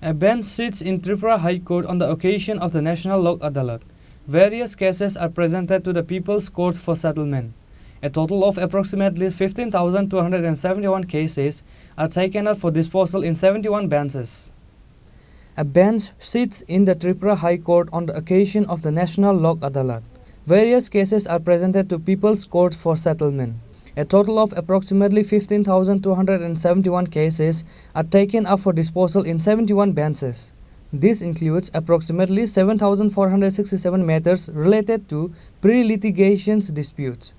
A bench sits in Tripura High Court on the occasion of the National Lok Adalat. Various cases are presented to the People's Court for settlement. A total of approximately 15,271 cases are taken up for disposal in 71 benches. A bench sits in the Tripura High Court on the occasion of the National Lok Adalat. Various cases are presented to People's Court for settlement. A total of approximately 15,271 cases are taken up for disposal in 71 benches. This includes approximately 7,467 matters related to pre-litigation disputes,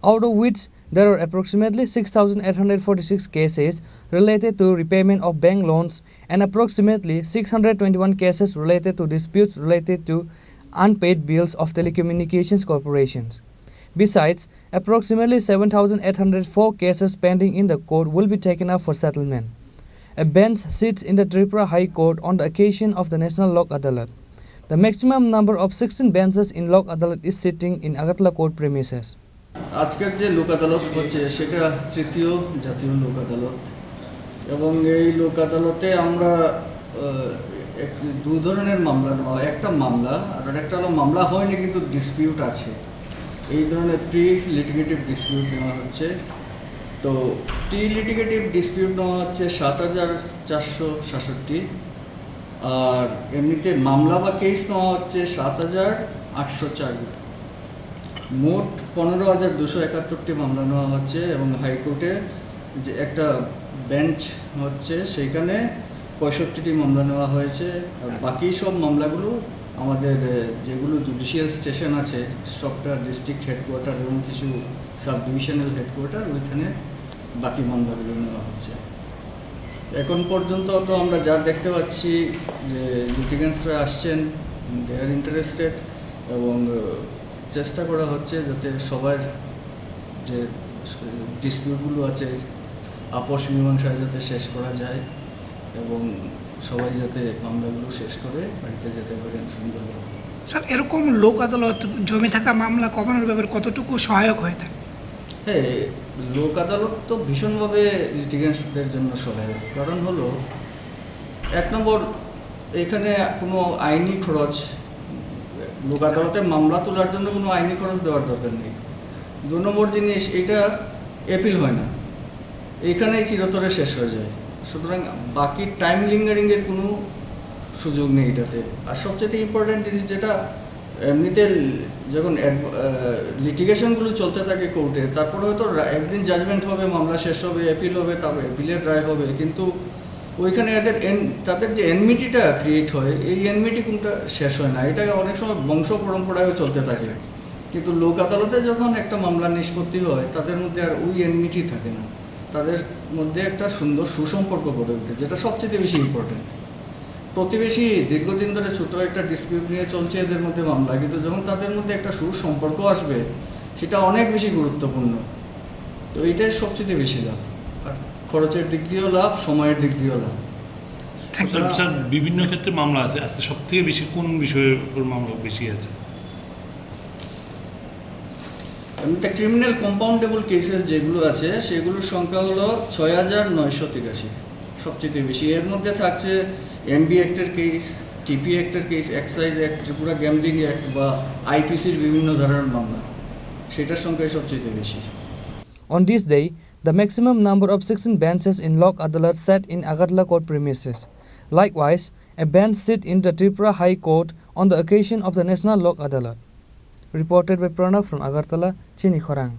out of which there are approximately 6,846 cases related to repayment of bank loans and approximately 621 cases related to disputes related to unpaid bills of telecommunications corporations. Besides, approximately 7,804 cases pending in the court will be taken up for settlement. A bench sits in the Tripura High Court on the occasion of the National Lok Adalat. The maximum number of 16 benches in Lok Adalat is sitting in Agartala court premises. আজকের যে লোক আদালত হচ্ছে সেটা তৃতীয় জাতীয় লোক আদালত এবং এই লোক আদালতে আমরা দুই ধরনের মামলা নেওয়া, একটা মামলা আর একটা হলো মামলা হয়নি কিন্তু ডিসপিউট আছে, এই ধরনের প্রি লিটিগেটিভ ডিসপিউট নেওয়া হচ্ছে। তো প্রি লিটিগেটিভ ডিসপিউট নেওয়া হচ্ছে 7,467, আর এমনিতে মামলা বা কেস নেওয়া হচ্ছে 7,804। মোট 15,271টি মামলা নেওয়া হচ্ছে এবং হাইকোর্টে যে একটা বেঞ্চ হচ্ছে সেখানে 65টি মামলা নেওয়া হয়েছে। আর বাকি সব মামলাগুলো আমাদের যেগুলো জুডিশিয়াল স্টেশন আছে, সবটা ডিস্ট্রিক্ট হেডকোয়ার্টার এবং কিছু সাব ডিভিশনাল হেডকোয়ার্টার, ওইখানে বাকি মামলাগুলো নেওয়া হচ্ছে। এখন পর্যন্ত তো আমরা যা দেখতে পাচ্ছি যে লিটিগেন্টসরা আসছেন, দে আর ইন্টারেস্টেড এবং চেষ্টা করা হচ্ছে যাতে সবার যে ডিসপিউটগুলো আছে আপোষ মীমাংসায় যাতে শেষ করা যায় এবং সবাই যাতে মামলাগুলো শেষ করে বাড়িতে যেতে পারেন সুন্দরভাবে। স্যার, এরকম লোক আদালত জমে থাকা মামলা কমানোর ব্যাপারে কতটুকু সহায়ক হয়ে থাকে? হ্যাঁ, লোক আদালত তো ভীষণভাবে লিটিগেন্টসদের জন্য সহায়ক। কারণ হলো, এক নম্বর, এখানে কোনো আইনি খরচ, লোক আদালতে মামলা তোলার জন্য কোনো আইনি খরচ দেওয়ার দরকার নেই। 2 নম্বর জিনিস, এটা অ্যাপিল হয় না, এখানেই চিরতরে শেষ হয়ে যায়। সুতরাং বাকি টাইম লিঙ্গারিংয়ের কোনো সুযোগ নেই এটাতে। আর সবচেয়ে ইম্পর্ট্যান্ট জিনিস যেটা, এমনিতে যখন লিটিগেশনগুলো চলতে থাকে কোর্টে, তারপরে হয়তো একদিন জাজমেন্ট হবে, মামলা শেষ হবে, অ্যাপিল হবে, তারপরে অ্যাপিলের রায় হবে, কিন্তু ওইখানে তাদের যে এনমিটিটা ক্রিয়েট হয়, এই এনমিটি কোনটা শেষ হয় না। এটা অনেক সময় বংশ পরম্পরায়ও চলতে থাকে, কিন্তু লোক আদালতে যখন একটা মামলা নিষ্পত্তি হয় তাদের মধ্যে আর ওই এনমিটি থাকে না, তাদের মধ্যে একটা সুন্দর সুসম্পর্ক গড়ে ওঠে, যেটা সবচেয়ে বেশি ইম্পর্টেন্ট। প্রতিবেশী দীর্ঘদিন ধরে ছোটো একটা ডিসপিউট নিয়ে চলছে এদের মধ্যে মামলা, কিন্তু যখন তাদের মধ্যে একটা সুসম্পর্ক আসবে সেটা অনেক বেশি গুরুত্বপূর্ণ। তো এইটাই সবচেয়ে বেশি লাভ, আর খরচের দিক দিয়েও লাভ, সময়ের দিক দিয়েও লাভ। স্যার, বিভিন্ন ক্ষেত্রে মামলা আছে, আজকে সব থেকে বেশি কোন বিষয়ের উপর মামলা বেশি আছে? এমনিতে ক্রিমিনাল কম্পাউন্ডেবল কেসেস যেগুলো আছে সেগুলোর সংখ্যা হলো 6,983, সবচেয়ে বেশি। এর মধ্যে থাকছে এমবি অ্যাক্টের কেস, টিপি অ্যাক্টের কেস, excise act, Tripura gambling act বা আইপিসির বিভিন্ন ধরনের মামলা, সেটার সংখ্যাই সবচেয়ে বেশি। On this day, the maximum number of 16 benches in Lok Adalat sat in Agartala court premises. Likewise, a bench sit in the Tripura High Court on the occasion of the National Lok Adalat. Reported by Pranav from Agartala, Chini, Khorang.